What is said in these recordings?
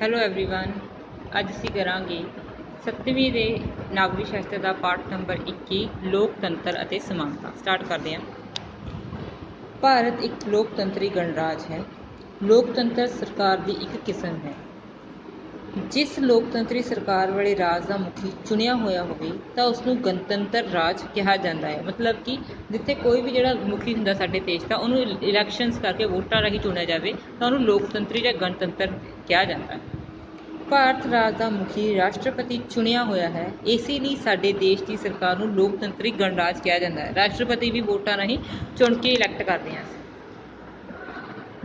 Hello everyone. ਅੱਜ ਅਸੀਂ ਕਰਾਂਗੇ 7ਵੀਂ ਦੇ ਨਾਗਰਿਕ ਸ਼ਾਸਤਰ ਦਾ ਪਾਠ ਨੰਬਰ 21 ਲੋਕਤੰਤਰ ਅਤੇ ਸਮਾਨਤਾ। ਸਟਾਰਟ ਕਰਦੇ ਹਾਂ। ਭਾਰਤ ਇੱਕ ਲੋਕਤੰਤਰੀ ਗਣਰਾਜ ਹੈ। ਲੋਕਤੰਤਰ ਸਰਕਾਰ ਦੀ ਇੱਕ ਕਿਸਮ ਹੈ। ਜਿਸ ਲੋਕਤੰਤਰੀ ਸਰਕਾਰ ਵਾਲੇ ਰਾਜ ਦਾ ਮੁਖੀ ਚੁਣਿਆ ਹੋਇਆ ਹੋਵੇ ਤਾਂ ਉਸਨੂੰ ਗਣਤੰਤਰ ਰਾਜ ਕਿਹਾ ਜਾਂਦਾ ਹੈ। ਮਤਲਬ ਕਿ ਜਿੱਥੇ ਕੋਈ ਵੀ ਜਿਹੜਾ ਮੁਖੀ ਹੁੰਦਾ ਸਾਡੇ ਦੇਸ਼ ਦਾ ਉਹਨੂੰ ਇਲੈਕਸ਼ਨਸ ਕਰਕੇ ਵੋਟਾਂ ਰਾਹੀਂ ਚੁਣਿਆ ਜਾਵੇ ਤਾਂ ਉਹਨੂੰ ਲੋਕਤੰਤਰੀ ਜਾਂ ਗਣਤੰਤਰ ਕਿਹਾ ਜਾਂਦਾ ਹੈ। ਭਾਰਤ ਰਾਜ ਦਾ ਮੁਖੀ ਰਾਸ਼ਟਰਪਤੀ ਚੁਣਿਆ ਹੋਇਆ ਹੈ। ਇਸੇ ਲਈ ਸਾਡੇ ਦੇਸ਼ ਦੀ ਸਰਕਾਰ ਨੂੰ ਲੋਕਤੰਤਰੀ ਗਣਰਾਜ ਕਿਹਾ ਜਾਂਦਾ ਹੈ। ਰਾਸ਼ਟਰਪਤੀ ਵੀ ਵੋਟਾਂ ਰਾਹੀਂ ਚੁਣ ਕੇ ਇਲੈਕਟ ਕਰਦੇ ਹਾਂ।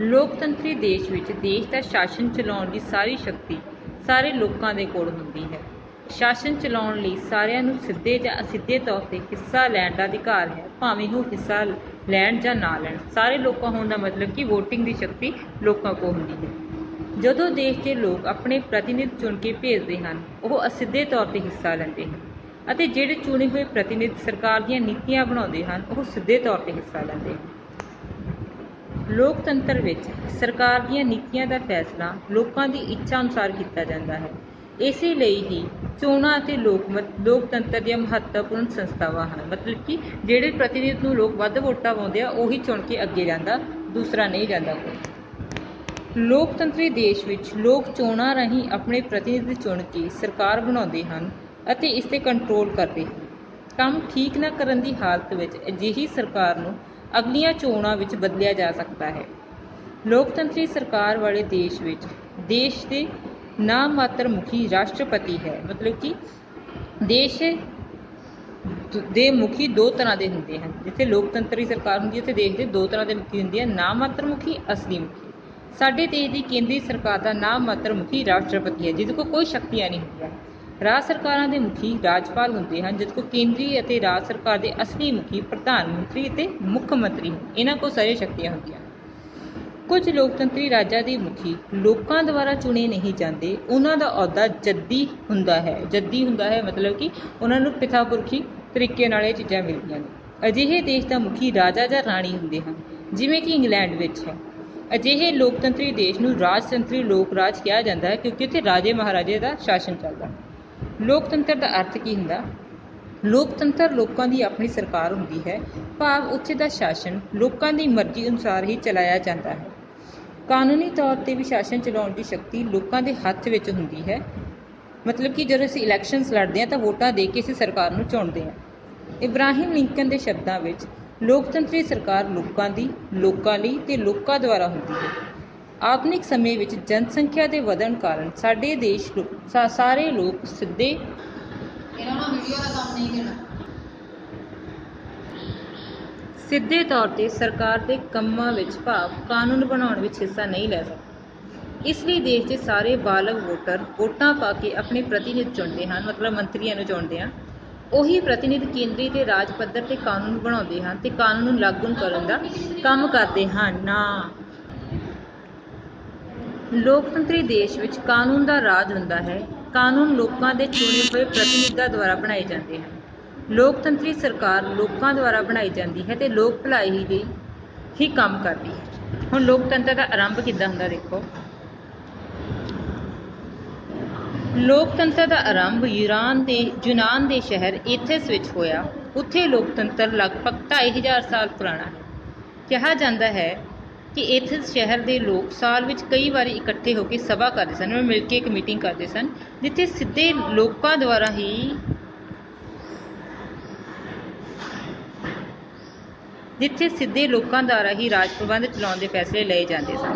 ਲੋਕਤੰਤਰੀ ਦੇਸ਼ ਵਿੱਚ ਦੇਸ਼ ਦਾ ਸ਼ਾਸਨ ਚਲਾਉਣ ਦੀ ਸਾਰੀ ਸ਼ਕਤੀ ਸਾਰੇ ਲੋਕਾਂ ਦੇ ਕੋਲ ਹੁੰਦੀ ਹੈ। ਸ਼ਾਸਨ ਚਲਾਉਣ ਲਈ ਸਾਰਿਆਂ ਨੂੰ ਸਿੱਧੇ ਜਾਂ ਅਸਿੱਧੇ ਤੌਰ 'ਤੇ ਹਿੱਸਾ ਲੈਣ ਦਾ ਅਧਿਕਾਰ ਹੈ, ਭਾਵੇਂ ਉਹ ਹਿੱਸਾ ਲੈਣ ਜਾਂ ਨਾ ਲੈਣ। ਸਾਰੇ ਲੋਕਾਂ ਹੋਣ ਦਾ ਮਤਲਬ ਕਿ ਵੋਟਿੰਗ ਦੀ ਸ਼ਕਤੀ ਲੋਕਾਂ ਕੋਲ ਹੁੰਦੀ ਹੈ। ਜਦੋਂ ਦੇਸ਼ ਦੇ ਲੋਕ ਆਪਣੇ ਪ੍ਰਤੀਨਿਧ ਚੁਣ ਕੇ ਭੇਜਦੇ ਹਨ, ਉਹ ਅਸਿੱਧੇ ਤੌਰ 'ਤੇ ਹਿੱਸਾ ਲੈਂਦੇ ਹਨ ਅਤੇ ਜਿਹੜੇ ਚੁਣੇ ਹੋਏ ਪ੍ਰਤੀਨਿਧ ਸਰਕਾਰ ਦੀਆਂ ਨੀਤੀਆਂ ਬਣਾਉਂਦੇ ਹਨ, ਉਹ ਸਿੱਧੇ ਤੌਰ 'ਤੇ ਹਿੱਸਾ ਲੈਂਦੇ ਹਨ। ਲੋਕਤੰਤਰ ਵਿੱਚ ਸਰਕਾਰ ਦੀਆਂ ਨੀਤੀਆਂ ਦਾ ਫੈਸਲਾ ਲੋਕਾਂ ਦੀ ਇੱਛਾ ਅਨੁਸਾਰ ਕੀਤਾ ਜਾਂਦਾ ਹੈ। ਇਸੇ ਲਈ ਹੀ ਚੋਣਾਂ ਅਤੇ ਲੋਕਮਤ ਲੋਕਤੰਤਰ ਦੀਆਂ ਮਹੱਤਵਪੂਰਨ ਸੰਸਥਾਵਾਂ ਹਨ। ਮਤਲਬ ਕਿ ਜਿਹੜੇ ਪ੍ਰਤੀਨਿਧ ਨੂੰ ਲੋਕ ਵੱਧ ਵੋਟਾਂ ਪਾਉਂਦੇ ਆ ਉਹੀ ਚੁਣ ਕੇ ਅੱਗੇ ਜਾਂਦਾ, ਦੂਸਰਾ ਨਹੀਂ ਜਾਂਦਾ ਕੋਈ। ਲੋਕਤੰਤਰੀ ਦੇਸ਼ ਵਿੱਚ ਲੋਕ ਚੋਣਾਂ ਰਾਹੀਂ ਆਪਣੇ ਪ੍ਰਤੀਨਿਧ ਚੁਣ ਕੇ ਸਰਕਾਰ ਬਣਾਉਂਦੇ ਹਨ ਅਤੇ ਇਸ 'ਤੇ ਕੰਟਰੋਲ ਕਰਦੇ ਹਨ। ਕੰਮ ਠੀਕ ਨਾ ਕਰਨ ਦੀ ਹਾਲਤ ਵਿੱਚ ਅਜਿਹੀ ਸਰਕਾਰ ਨੂੰ ਅਗਲੀਆਂ ਚੋਣਾਂ ਵਿੱਚ ਬਦਲਿਆ ਜਾ ਸਕਦਾ ਹੈ। ਲੋਕਤੰਤਰੀ ਸਰਕਾਰ ਵਾਲੇ ਦੇਸ਼ ਵਿੱਚ ਦੇਸ਼ ਦੇ ਨਾਮ ਮਾਤਰ ਮੁਖੀ ਰਾਸ਼ਟਰਪਤੀ ਹੈ। ਮਤਲਬ ਕਿ ਦੇਸ਼ ਦੇ ਮੁਖੀ ਦੋ ਤਰ੍ਹਾਂ ਦੇ ਹੁੰਦੇ ਹਨ। ਜਿੱਥੇ ਲੋਕਤੰਤਰੀ ਸਰਕਾਰ ਹੁੰਦੀ ਹੈ ਉੱਥੇ ਦੇਸ਼ ਦੇ ਦੋ ਤਰ੍ਹਾਂ ਦੇ ਮੁਖੀ ਹੁੰਦੇ ਹਨ, ਨਾਮ ਮਾਤਰ ਮੁਖੀ, ਅਸਲੀ ਮੁਖੀ। ਸਾਡੇ ਦੇਸ਼ ਦੀ ਕੇਂਦਰੀ ਸਰਕਾਰ ਦਾ ਨਾਮ ਮਾਤਰ ਮੁਖੀ ਰਾਸ਼ਟਰਪਤੀ ਹੈ, ਜਿਹਦੇ ਕੋਲ ਕੋਈ ਸ਼ਕਤੀਆਂ ਨਹੀਂ ਹੁੰਦੀਆਂ। ਰਾਜ ਸਰਕਾਰਾਂ ਦੇ ਮੁਖੀ ਰਾਜਪਾਲ ਹੁੰਦੇ ਹਨ, ਜਿਹਦੇ ਕੋਲ ਕੇਂਦਰੀ ਅਤੇ ਰਾਜ ਸਰਕਾਰ ਦੇ ਅਸਲੀ ਮੁਖੀ ਪ੍ਰਧਾਨ ਮੰਤਰੀ ਅਤੇ ਮੁੱਖ ਮੰਤਰੀ ਹਨ। ਇਹਨਾਂ ਕੋਲ ਸਾਰੀਆਂ ਸ਼ਕਤੀਆਂ ਹੁੰਦੀਆਂ। ਕੁਝ ਲੋਕਤੰਤਰੀ ਰਾਜਾਂ ਦੇ ਮੁਖੀ ਲੋਕਾਂ ਦੁਆਰਾ ਚੁਣੇ ਨਹੀਂ ਜਾਂਦੇ। ਉਹਨਾਂ ਦਾ ਅਹੁਦਾ ਜੱਦੀ ਹੁੰਦਾ ਹੈ। ਜੱਦੀ ਹੁੰਦਾ ਹੈ ਮਤਲਬ ਕਿ ਉਹਨਾਂ ਨੂੰ ਪਿਤਾ ਪੁਰਖੀ ਤਰੀਕੇ ਨਾਲ ਇਹ ਚੀਜ਼ਾਂ ਮਿਲਦੀਆਂ ਨੇ। ਅਜਿਹੇ ਦੇਸ਼ ਦਾ ਮੁਖੀ ਰਾਜਾ ਜਾਂ ਰਾਣੀ ਹੁੰਦੇ ਹਨ, ਜਿਵੇਂ ਕਿ ਇੰਗਲੈਂਡ ਵਿੱਚ ਹੈ। ਅਜਿਹੇ ਲੋਕਤੰਤਰੀ ਦੇਸ਼ ਨੂੰ ਰਾਜਤੰਤਰੀ ਲੋਕ ਰਾਜ ਕਿਹਾ ਜਾਂਦਾ ਹੈ, ਕਿਉਂਕਿ ਉੱਥੇ ਰਾਜੇ ਮਹਾਰਾਜੇ ਦਾ ਸ਼ਾਸਨ ਚੱਲਦਾ। ਲੋਕਤੰਤਰ ਦਾ ਅਰਥ ਕੀ ਹੁੰਦਾ? ਲੋਕਤੰਤਰ ਲੋਕਾਂ ਦੀ ਆਪਣੀ ਸਰਕਾਰ ਹੁੰਦੀ ਹੈ, ਭਾਵ ਉੱਥੇ ਦਾ ਸ਼ਾਸਨ ਲੋਕਾਂ ਦੀ ਮਰਜ਼ੀ ਅਨੁਸਾਰ ਹੀ ਚਲਾਇਆ ਜਾਂਦਾ ਹੈ। ਕਾਨੂੰਨੀ ਤੌਰ 'ਤੇ ਵੀ ਸ਼ਾਸਨ ਚਲਾਉਣ ਦੀ ਸ਼ਕਤੀ ਲੋਕਾਂ ਦੇ ਹੱਥ ਵਿੱਚ ਹੁੰਦੀ ਹੈ। ਮਤਲਬ ਕਿ ਜਦੋਂ ਅਸੀਂ ਇਲੈਕਸ਼ਨਸ ਲੜਦੇ ਹਾਂ ਤਾਂ ਵੋਟਾਂ ਦੇ ਕੇ ਅਸੀਂ ਸਰਕਾਰ ਨੂੰ ਚੁਣਦੇ ਹਾਂ। ਇਬਰਾਹਿਮ ਲਿੰਕਨ ਦੇ ਸ਼ਬਦਾਂ ਵਿੱਚ ਲੋਕਤੰਤਰੀ ਸਰਕਾਰ ਲੋਕਾਂ ਦੀ, ਲੋਕਾਂ ਲਈ ਅਤੇ ਲੋਕਾਂ ਦੁਆਰਾ ਹੁੰਦੀ ਹੈ। ਆਧੁਨਿਕ ਸਮੇਂ ਵਿੱਚ ਜਨਸੰਖਿਆ ਦੇ ਵਧਣ ਕਾਰਨ ਸਾਡੇ ਦੇਸ਼ ਸਾਰੇ ਲੋਕ ਸਿੱਧੇ ਤੌਰ 'ਤੇ ਸਰਕਾਰ ਦੇ ਕੰਮਾਂ ਵਿੱਚ ਭਾਵ ਕਾਨੂੰਨ ਬਣਾਉਣ ਵਿੱਚ ਹਿੱਸਾ ਨਹੀਂ ਲੈ ਸਕਦੇ। ਇਸ ਲਈ ਦੇਸ਼ ਦੇ ਸਾਰੇ ਬਾਲਗ ਵੋਟਰ ਵੋਟਾਂ ਪਾ ਕੇ ਆਪਣੇ ਪ੍ਰਤੀਨਿਧ ਚੁਣਦੇ ਹਨ, ਮਤਲਬ ਮੰਤਰੀਆਂ ਨੂੰ ਚੁਣਦੇ ਹਨ। ਉਹੀ ਪ੍ਰਤੀਨਿਧ ਕੇਂਦਰੀ ਤੇ ਰਾਜ ਪੱਧਰ 'ਤੇ ਕਾਨੂੰਨ ਬਣਾਉਂਦੇ ਹਨ ਅਤੇ ਕਾਨੂੰਨ ਨੂੰ ਲਾਗੂ ਕਰਨ ਦਾ ਕੰਮ ਕਰਦੇ ਹਨ। ਲੋਕਤੰਤਰੀ ਦੇਸ਼ ਵਿੱਚ ਕਾਨੂੰਨ ਦਾ ਰਾਜ ਹੁੰਦਾ ਹੈ। ਕਾਨੂੰਨ ਲੋਕਾਂ ਦੇ ਚੁਣੇ ਹੋਏ ਪ੍ਰਤੀਨਿਧਾਂ ਦੁਆਰਾ ਬਣਾਏ ਜਾਂਦੇ ਹਨ। ਲੋਕਤੰਤਰੀ ਸਰਕਾਰ ਲੋਕਾਂ ਦੁਆਰਾ ਬਣਾਈ ਜਾਂਦੀ ਹੈ ਅਤੇ ਲੋਕ ਭਲਾਈ ਲਈ ਹੀ ਕੰਮ ਕਰਦੀ ਹੈ। ਹੁਣ ਲੋਕਤੰਤਰ ਦਾ ਆਰੰਭ ਕਿੱਦਾਂ ਹੁੰਦਾ ਦੇਖੋ। ਲੋਕਤੰਤਰ ਦਾ ਆਰੰਭ ਯੂਨਾਨ ਦੇ ਸ਼ਹਿਰ ਐਥੇਂਸ ਵਿੱਚ ਹੋਇਆ। ਉੱਥੇ ਲੋਕਤੰਤਰ ਲਗਭਗ 2500 ਸਾਲ ਪੁਰਾਣਾ ਹੈ। ਕਿਹਾ ਜਾਂਦਾ ਹੈ ਕਿ ਐਥੇਂਸ ਸ਼ਹਿਰ ਦੇ ਲੋਕ ਸਾਲ ਵਿੱਚ ਕਈ ਵਾਰੀ ਇਕੱਠੇ ਹੋ ਕੇ ਸਭਾ ਕਰਦੇ ਸਨ, ਮਿਲ ਕੇ ਇੱਕ ਮੀਟਿੰਗ ਕਰਦੇ ਸਨ, ਜਿੱਥੇ ਸਿੱਧੇ ਲੋਕਾਂ ਦੁਆਰਾ ਹੀ ਰਾਜ ਪ੍ਰਬੰਧ ਚਲਾਉਣ ਦੇ ਫੈਸਲੇ ਲਏ ਜਾਂਦੇ ਸਨ।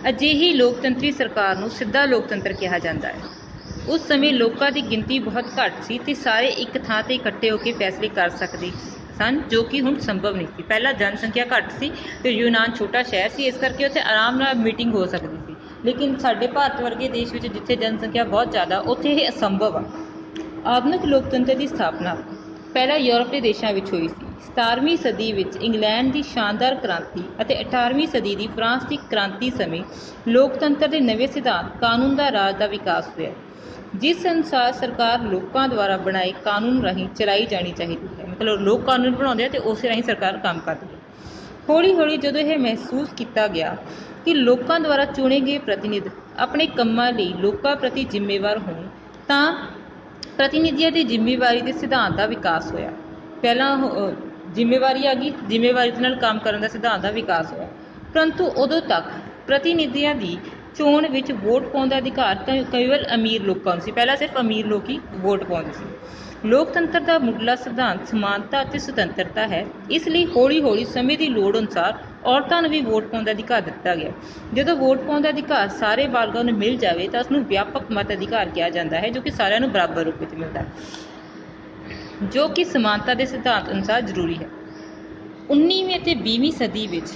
ਅਜਿਹੀ ਲੋਕਤੰਤਰੀ ਸਰਕਾਰ ਨੂੰ ਸਿੱਧਾ ਲੋਕਤੰਤਰ ਕਿਹਾ ਜਾਂਦਾ ਹੈ। ਉਸ ਸਮੇਂ ਲੋਕਾਂ ਦੀ ਗਿਣਤੀ ਬਹੁਤ ਘੱਟ ਸੀ ਅਤੇ ਸਾਰੇ ਇੱਕ ਥਾਂ 'ਤੇ ਇਕੱਠੇ ਹੋ ਕੇ ਫੈਸਲੇ ਕਰ ਸਕਦੇ ਸਨ, ਜੋ ਕਿ ਹੁਣ ਸੰਭਵ ਨਹੀਂ ਸੀ। ਪਹਿਲਾਂ ਜਨਸੰਖਿਆ ਘੱਟ ਸੀ ਅਤੇ ਯੂਨਾਨ ਛੋਟਾ ਸ਼ਹਿਰ ਸੀ, ਇਸ ਕਰਕੇ ਉੱਥੇ ਆਰਾਮ ਨਾਲ ਮੀਟਿੰਗ ਹੋ ਸਕਦੀ ਸੀ। ਲੇਕਿਨ ਸਾਡੇ ਭਾਰਤ ਵਰਗੇ ਦੇਸ਼ ਵਿੱਚ ਜਿੱਥੇ ਜਨਸੰਖਿਆ ਬਹੁਤ ਜ਼ਿਆਦਾ, ਉੱਥੇ ਇਹ ਅਸੰਭਵ ਆ। ਆਧੁਨਿਕ ਲੋਕਤੰਤਰ ਦੀ ਸਥਾਪਨਾ ਪਹਿਲਾਂ ਯੂਰਪ ਦੇ ਦੇਸ਼ਾਂ ਵਿੱਚ ਹੋਈ ਸੀ। 17ਵੀਂ ਸਦੀ ਵਿੱਚ ਇੰਗਲੈਂਡ ਦੀ ਸ਼ਾਨਦਾਰ ਕ੍ਰਾਂਤੀ ਅਤੇ 18ਵੀਂ ਸਦੀ ਦੀ ਫਰਾਂਸ ਦੀ ਕ੍ਰਾਂਤੀ ਸਮੇਂ ਲੋਕਤੰਤਰ ਦੇ ਨਵੇਂ ਸਿਧਾਂਤ ਕਾਨੂੰਨ ਦਾ ਰਾਜ ਦਾ ਵਿਕਾਸ ਹੋਇਆ, ਜਿਸ ਅਨੁਸਾਰ ਸਰਕਾਰ ਲੋਕਾਂ ਦੁਆਰਾ ਬਣਾਏ ਕਾਨੂੰਨ ਰਾਹੀਂ ਚਲਾਈ ਜਾਣੀ ਚਾਹੀਦੀ ਹੈ। ਮਤਲਬ ਲੋਕ ਕਾਨੂੰਨ ਬਣਾਉਂਦੇ ਆ ਅਤੇ ਉਸੇ ਰਾਹੀਂ ਸਰਕਾਰ ਕੰਮ ਕਰਦੀ ਹੈ। ਹੌਲੀ ਹੌਲੀ ਜਦੋਂ ਇਹ ਮਹਿਸੂਸ ਕੀਤਾ ਗਿਆ ਕਿ ਲੋਕਾਂ ਦੁਆਰਾ ਚੁਣੇ ਗਏ ਪ੍ਰਤੀਨਿਧ ਆਪਣੇ ਕੰਮਾਂ ਲਈ ਲੋਕਾਂ ਪ੍ਰਤੀ ਜ਼ਿੰਮੇਵਾਰ ਹੋਣ ਤਾਂ ਪ੍ਰਤੀਨਿਧੀਆਂ ਦੀ ਜ਼ਿੰਮੇਵਾਰੀ ਦੇ ਸਿਧਾਂਤ ਦਾ ਵਿਕਾਸ ਹੋਇਆ। ਪਹਿਲਾਂ ਜ਼ਿੰਮੇਵਾਰੀ ਆ ਗਈ, ਜ਼ਿੰਮੇਵਾਰੀ ਦੇ ਨਾਲ ਕੰਮ ਕਰਨ ਦਾ ਸਿਧਾਂਤ ਦਾ ਵਿਕਾਸ ਹੋਇਆ। ਪਰੰਤੂ ਉਦੋਂ ਤੱਕ ਪ੍ਰਤੀਨਿਧੀਆਂ ਦੀ ਚੋਣ ਵਿੱਚ ਵੋਟ ਪਾਉਣ ਦਾ ਅਧਿਕਾਰ ਕੇਵਲ ਅਮੀਰ ਲੋਕਾਂ ਨੂੰ ਸੀ। ਪਹਿਲਾਂ ਸਿਰਫ ਅਮੀਰ ਲੋਕ ਹੀ ਵੋਟ ਪਾਉਂਦੇ ਸੀ। ਲੋਕਤੰਤਰ ਦਾ ਮੁੱਢਲਾ ਸਿਧਾਂਤ ਸਮਾਨਤਾ ਅਤੇ ਸੁਤੰਤਰਤਾ ਹੈ। ਇਸ ਲਈ ਹੌਲੀ ਹੌਲੀ ਸਮੇਂ ਦੀ ਲੋੜ ਅਨੁਸਾਰ ਔਰਤਾਂ ਨੂੰ ਵੀ ਵੋਟ ਪਾਉਣ ਦਾ ਅਧਿਕਾਰ ਦਿੱਤਾ ਗਿਆ। ਜਦੋਂ ਵੋਟ ਪਾਉਣ ਦਾ ਅਧਿਕਾਰ ਸਾਰੇ ਬਾਲਗਾਂ ਨੂੰ ਮਿਲ ਜਾਵੇ ਤਾਂ ਉਸਨੂੰ ਵਿਆਪਕ ਮਤ ਅਧਿਕਾਰ ਕਿਹਾ ਜਾਂਦਾ ਹੈ, ਜੋ ਕਿ ਸਾਰਿਆਂ ਨੂੰ ਬਰਾਬਰ ਰੂਪ ਵਿੱਚ ਮਿਲਦਾ ਹੈ, ਜੋ ਕਿ ਸਮਾਨਤਾ ਦੇ ਸਿਧਾਂਤ ਅਨੁਸਾਰ ਜ਼ਰੂਰੀ ਹੈ। 19ਵੀਂ ਅਤੇ 20ਵੀਂ ਸਦੀ ਵਿੱਚ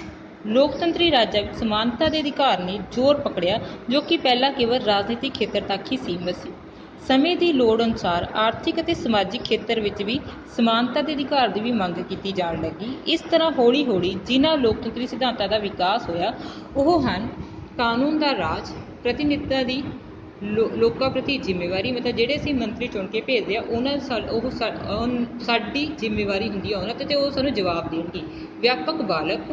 ਲੋਕਤੰਤਰੀ ਰਾਜਾਂ ਵਿੱਚ ਸਮਾਨਤਾ ਦੇ ਅਧਿਕਾਰ ਨੇ ਜ਼ੋਰ ਪਕੜਿਆ, ਜੋ ਕਿ ਪਹਿਲਾਂ ਕੇਵਲ ਰਾਜਨੀਤਿਕ ਖੇਤਰ ਤੱਕ ਹੀ ਸੀਮਿਤ ਸੀ। ਸਮੇਂ ਦੀ ਲੋੜ ਅਨੁਸਾਰ ਆਰਥਿਕ ਅਤੇ ਸਮਾਜਿਕ ਖੇਤਰ ਵਿੱਚ ਵੀ ਸਮਾਨਤਾ ਦੇ ਅਧਿਕਾਰ ਦੀ ਵੀ ਮੰਗ ਕੀਤੀ ਜਾਣ ਲੱਗੀ। ਇਸ ਤਰ੍ਹਾਂ ਹੌਲੀ ਹੌਲੀ ਜਿਨ੍ਹਾਂ ਲੋਕਤੰਤਰੀ ਸਿਧਾਂਤਾਂ ਦਾ ਵਿਕਾਸ ਹੋਇਆ ਉਹ ਹਨ ਕਾਨੂੰਨ ਦਾ ਰਾਜ, ਪ੍ਰਤੀਨਿਧਤਾ ਦੀ ਲੋਕਾਂ ਪ੍ਰਤੀ ਜ਼ਿੰਮੇਵਾਰੀ, ਮਤਲਬ ਜਿਹੜੇ ਅਸੀਂ ਮੰਤਰੀ ਚੁਣ ਕੇ ਭੇਜਦੇ ਆ ਉਹਨਾਂ ਸਾਡੀ ਜ਼ਿੰਮੇਵਾਰੀ ਹੁੰਦੀ ਹੈ ਉਹਨਾਂ 'ਤੇ ਉਹ ਸਾਨੂੰ ਜਵਾਬ ਦੇਣਗੇ, ਵਿਆਪਕ ਬਾਲਕ,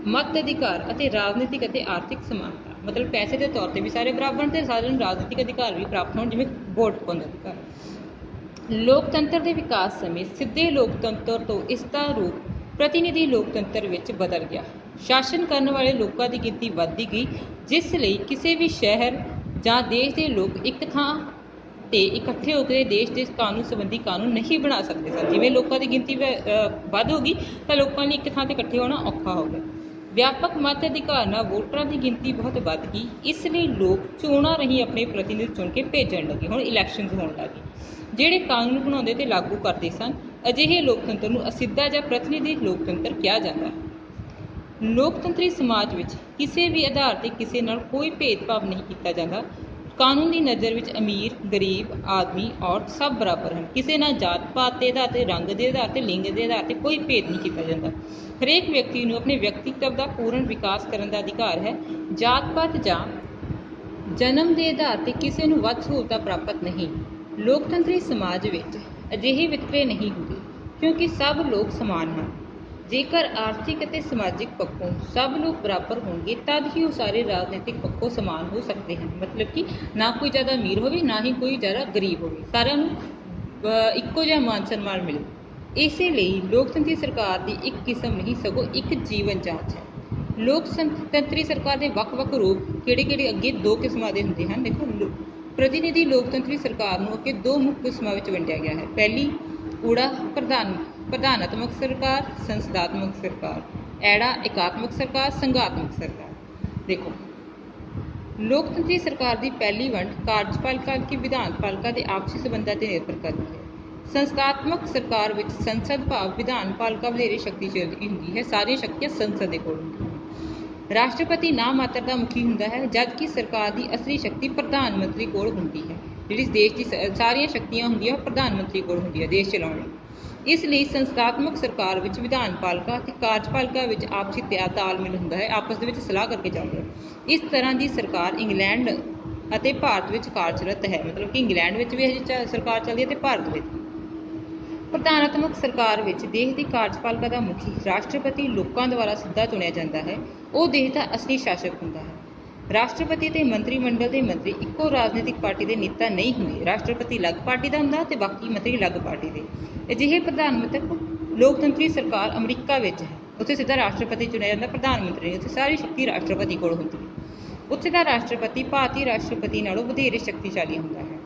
ਮਤ ਅਧਿਕਾਰ ਅਤੇ ਰਾਜਨੀਤਿਕ ਅਤੇ ਆਰਥਿਕ ਸਮਾਨਤਾ, ਮਤਲਬ ਪੈਸੇ ਦੇ ਤੌਰ 'ਤੇ ਵੀ ਸਾਰੇ ਬਰਾਬਰ ਅਤੇ ਸਾਰਿਆਂ ਨੂੰ ਰਾਜਨੀਤਿਕ ਅਧਿਕਾਰ ਵੀ ਪ੍ਰਾਪਤ ਹੋਣ, ਜਿਵੇਂ ਵੋਟ ਪਾਉਣ ਦਾ ਅਧਿਕਾਰ। ਲੋਕਤੰਤਰ ਦੇ ਵਿਕਾਸ ਸਮੇਂ ਸਿੱਧੇ ਲੋਕਤੰਤਰ ਤੋਂ ਇਸ ਦਾ ਰੂਪ ਪ੍ਰਤੀਨਿਧੀ ਲੋਕਤੰਤਰ ਵਿੱਚ ਬਦਲ ਗਿਆ। ਸ਼ਾਸਨ ਕਰਨ ਵਾਲੇ ਲੋਕਾਂ ਦੀ ਗਿਣਤੀ ਵੱਧਦੀ ਗਈ, ਜਿਸ ਲਈ ਕਿਸੇ ਵੀ ਸ਼ਹਿਰ ਜਾਂ ਦੇਸ਼ ਦੇ ਲੋਕ ਇੱਕ ਥਾਂ 'ਤੇ ਇਕੱਠੇ ਹੋ ਕੇ ਦੇਸ਼ ਦੇ ਕਾਨੂੰਨ ਸੰਬੰਧੀ ਕਾਨੂੰਨ ਨਹੀਂ ਬਣਾ ਸਕਦੇ ਸਨ। ਜਿਵੇਂ ਲੋਕਾਂ ਦੀ ਗਿਣਤੀ ਵੱਧ ਹੋ ਗਈ ਤਾਂ ਲੋਕਾਂ ਲਈ ਇੱਕ ਥਾਂ 'ਤੇ ਇਕੱਠੇ ਹੋਣਾ ਔਖਾ ਹੋ ਗਿਆ। ਵਿਆਪਕ ਮਤ ਅਧਿਕਾਰ ਨਾਲ ਵੋਟਰਾਂ ਦੀ ਗਿਣਤੀ ਬਹੁਤ ਵੱਧ ਗਈ, ਇਸ ਲਈ ਲੋਕ ਚੋਣਾਂ ਰਾਹੀਂ ਆਪਣੇ ਪ੍ਰਤੀਨਿਧ ਚੁਣ ਕੇ ਭੇਜਣ ਲੱਗੇ। ਹੁਣ ਇਲੈਕਸ਼ਨਸ ਹੋਣ ਲੱਗੇ, ਜਿਹੜੇ ਕਾਨੂੰਨ ਬਣਾਉਂਦੇ ਤੇ ਲਾਗੂ ਕਰਦੇ ਸਨ। ਅਜਿਹੇ ਲੋਕਤੰਤਰ ਨੂੰ ਅਸਿੱਧਾ ਜਾਂ ਪ੍ਰਤੀਨਿਧੀ ਲੋਕਤੰਤਰ ਕਿਹਾ ਜਾਂਦਾ ਹੈ। ਲੋਕਤੰਤਰੀ ਸਮਾਜ ਵਿੱਚ ਕਿਸੇ ਵੀ ਆਧਾਰ 'ਤੇ ਕਿਸੇ ਨਾਲ ਕੋਈ ਭੇਦਭਾਵ ਨਹੀਂ ਕੀਤਾ ਜਾਂਦਾ। ਕਾਨੂੰਨ ਦੀ ਨਜ਼ਰ ਵਿੱਚ ਅਮੀਰ, ਗਰੀਬ, ਆਦਮੀ, ਔਰਤ ਸਭ ਬਰਾਬਰ ਹਨ। ਕਿਸੇ ਨਾਲ ਜਾਤ ਪਾਤ ਦੇ ਆਧਾਰ 'ਤੇ, ਰੰਗ ਦੇ ਆਧਾਰ 'ਤੇ, ਲਿੰਗ ਦੇ ਆਧਾਰ 'ਤੇ ਕੋਈ ਭੇਦ ਨਹੀਂ ਕੀਤਾ ਜਾਂਦਾ। ਹਰੇਕ ਵਿਅਕਤੀ ਨੂੰ ਆਪਣੇ ਵਿਅਕਤੀਤਵ ਦਾ ਪੂਰਨ ਵਿਕਾਸ ਕਰਨ ਦਾ ਅਧਿਕਾਰ ਹੈ। ਜਾਤ ਪਾਤ ਜਾਂ ਜਨਮ ਦੇ ਆਧਾਰ 'ਤੇ ਕਿਸੇ ਨੂੰ ਵੱਧ ਸਹੂਲਤਾਂ ਪ੍ਰਾਪਤ ਨਹੀਂ। ਲੋਕਤੰਤਰੀ ਸਮਾਜ ਵਿੱਚ ਅਜਿਹੇ ਵਿਤਕਰੇ ਨਹੀਂ ਹੁੰਦੇ, ਕਿਉਂਕਿ ਸਭ ਲੋਕ ਸਮਾਨ ਹਨ। ਜੇਕਰ ਆਰਥਿਕ ਅਤੇ ਸਮਾਜਿਕ ਪੱਖੋਂ ਸਭ ਲੋਕ ਬਰਾਬਰ ਹੋਣਗੇ ਤਦ ਹੀ ਉਹ ਸਾਰੇ ਰਾਜਨੀਤਿਕ ਪੱਖੋਂ ਸਮਾਨ ਹੋ ਸਕਦੇ ਹਨ। ਮਤਲਬ ਕਿ ਨਾ ਕੋਈ ਜ਼ਿਆਦਾ ਅਮੀਰ ਹੋਵੇ, ਨਾ ਹੀ ਕੋਈ ਜ਼ਿਆਦਾ ਗਰੀਬ ਹੋਵੇ, ਸਾਰਿਆਂ ਨੂੰ ਇੱਕੋ ਜਿਹਾ ਮਾਨ ਸਨਮਾਨ ਮਿਲੇ। ਇਸੇ ਲਈ ਲੋਕਤੰਤਰੀ ਸਰਕਾਰ ਦੀ ਇੱਕ ਕਿਸਮ ਨਹੀਂ ਸਗੋਂ ਇੱਕ ਜੀਵਨ ਜਾਂਚ ਹੈ। ਲੋਕਤੰਤਰੀ ਸਰਕਾਰ ਦੇ ਵੱਖ-ਵੱਖ ਰੂਪ ਕਿਹੜੇ ਅੱਗੇ ਦੋ ਕਿਸਮਾਂ ਦੇ ਹੁੰਦੇ ਹਨ। ਦੇਖੋ, ਪ੍ਰਤੀਨਿਧੀ ਲੋਕਤੰਤਰੀ ਸਰਕਾਰ ਨੂੰ ਅੱਗੇ ਦੋ ਮੁੱਖ ਕਿਸਮਾਂ ਵਿੱਚ ਵੰਡਿਆ ਗਿਆ ਹੈ। ਪਹਿਲੀ ਊੜਾ ਪ੍ਰਧਾਨਾਤਮਕ ਸਰਕਾਰ, ਸੰਸਦਾਤਮਕ ਸਰਕਾਰ। ਐੜਾ ਇਕਾਤਮਕ ਸਰਕਾਰ, ਸੰਘਾਤਮਕ ਸਰਕਾਰ। ਦੇਖੋ, ਲੋਕਤੰਤਰੀ ਸਰਕਾਰ ਦੀ ਪਹਿਲੀ ਵੰਡ ਕਾਰਜਪਾਲਿਕਾ ਅਤੇ ਵਿਧਾਨਪਾਲਿਕਾ ਦੇ ਆਪਸੀ ਸਬੰਧਾਂ 'ਤੇ ਨਿਰਭਰ ਕਰਦੀ ਹੈ। ਸੰਸਦਾਤਮਕ ਸਰਕਾਰ ਵਿੱਚ ਸੰਸਦ ਭਾਵ ਵਿਧਾਨਪਾਲਿਕਾ ਵਧੇਰੇ ਸ਼ਕਤੀਸ਼ਾਲੀ ਹੁੰਦੀ ਹੈ। ਸਾਰੀਆਂ ਸ਼ਕਤੀਆਂ ਸੰਸਦ ਦੇ ਕੋਲ ਹੁੰਦੀਆਂ ਹਨ। ਰਾਸ਼ਟਰਪਤੀ ਨਾ ਮਾਤਰ ਦਾ ਮੁਖੀ ਹੁੰਦਾ ਹੈ, ਜਦਕਿ ਸਰਕਾਰ ਦੀ ਅਸਲੀ ਸ਼ਕਤੀ ਪ੍ਰਧਾਨ ਮੰਤਰੀ ਕੋਲ ਹੁੰਦੀ ਹੈ। ਜਿਹੜੀ ਦੇਸ਼ ਦੀ ਸਾਰੀਆਂ ਸ਼ਕਤੀਆਂ ਹੁੰਦੀਆਂ ਉਹ ਪ੍ਰਧਾਨ ਮੰਤਰੀ ਕੋਲ ਹੁੰਦੀਆਂ ਦੇਸ਼ ਚਲਾਉਣ ਲਈ। ਇਸ ਲਈ ਸੰਸਦਾਤਮਕ ਸਰਕਾਰ ਵਿੱਚ ਵਿਧਾਨਪਾਲਿਕਾ ਅਤੇ ਕਾਰਜਪਾਲਿਕਾ ਵਿੱਚ ਆਪਸੀ ਤਾਲਮੇਲ ਹੁੰਦਾ ਹੈ, ਆਪਸ ਦੇ ਵਿੱਚ ਸਲਾਹ ਕਰਕੇ ਚੱਲਦੇ ਹਨ। ਇਸ ਤਰ੍ਹਾਂ ਦੀ ਸਰਕਾਰ ਇੰਗਲੈਂਡ ਅਤੇ ਭਾਰਤ ਵਿੱਚ ਕਾਰਜਰਤ ਹੈ। ਮਤਲਬ ਕਿ ਇੰਗਲੈਂਡ ਵਿੱਚ ਵੀ ਇਹ ਸਰਕਾਰ ਚੱਲਦੀ ਹੈ ਅਤੇ ਭਾਰਤ ਵਿੱਚ। ਪ੍ਰਧਾਨਾਤਮਕ ਸਰਕਾਰ ਵਿੱਚ ਦੇਸ਼ ਦੀ ਕਾਰਜਪਾਲਿਕਾ ਦਾ ਮੁਖੀ ਰਾਸ਼ਟਰਪਤੀ ਲੋਕਾਂ ਦੁਆਰਾ ਸਿੱਧਾ ਚੁਣਿਆ ਜਾਂਦਾ ਹੈ। ਉਹ ਦੇਸ਼ ਦਾ ਅਸਲੀ ਸ਼ਾਸਕ ਹੁੰਦਾ ਹੈ। ਰਾਸ਼ਟਰਪਤੀ ਅਤੇ ਮੰਤਰੀ ਮੰਡਲ ਦੇ ਮੰਤਰੀ ਇੱਕੋ ਰਾਜਨੀਤਿਕ ਪਾਰਟੀ ਦੇ ਨੇਤਾ ਨਹੀਂ ਹੁੰਦੇ। ਰਾਸ਼ਟਰਪਤੀ ਅਲੱਗ ਪਾਰਟੀ ਦਾ ਹੁੰਦਾ ਅਤੇ ਬਾਕੀ ਮੰਤਰੀ ਅਲੱਗ ਪਾਰਟੀ ਦੇ। ਅਜਿਹੇ ਪ੍ਰਧਾਨਮੰਤਰੀ ਲੋਕਤੰਤਰੀ ਸਰਕਾਰ ਅਮਰੀਕਾ ਵਿੱਚ ਹੈ। ਉੱਥੇ ਸਿੱਧਾ ਰਾਸ਼ਟਰਪਤੀ ਚੁਣਿਆ ਜਾਂਦਾ, ਪ੍ਰਧਾਨ ਮੰਤਰੀ ਨਹੀਂ। ਉੱਥੇ ਸਾਰੀ ਸ਼ਕਤੀ ਰਾਸ਼ਟਰਪਤੀ ਕੋਲ ਹੁੰਦੀ ਹੈ। ਉੱਥੇ ਦਾ ਰਾਸ਼ਟਰਪਤੀ ਭਾਰਤੀ ਰਾਸ਼ਟਰਪਤੀ ਨਾਲੋਂ ਵਧੇਰੇ ਸ਼ਕਤੀਸ਼ਾਲੀ ਹੁੰਦਾ ਹੈ।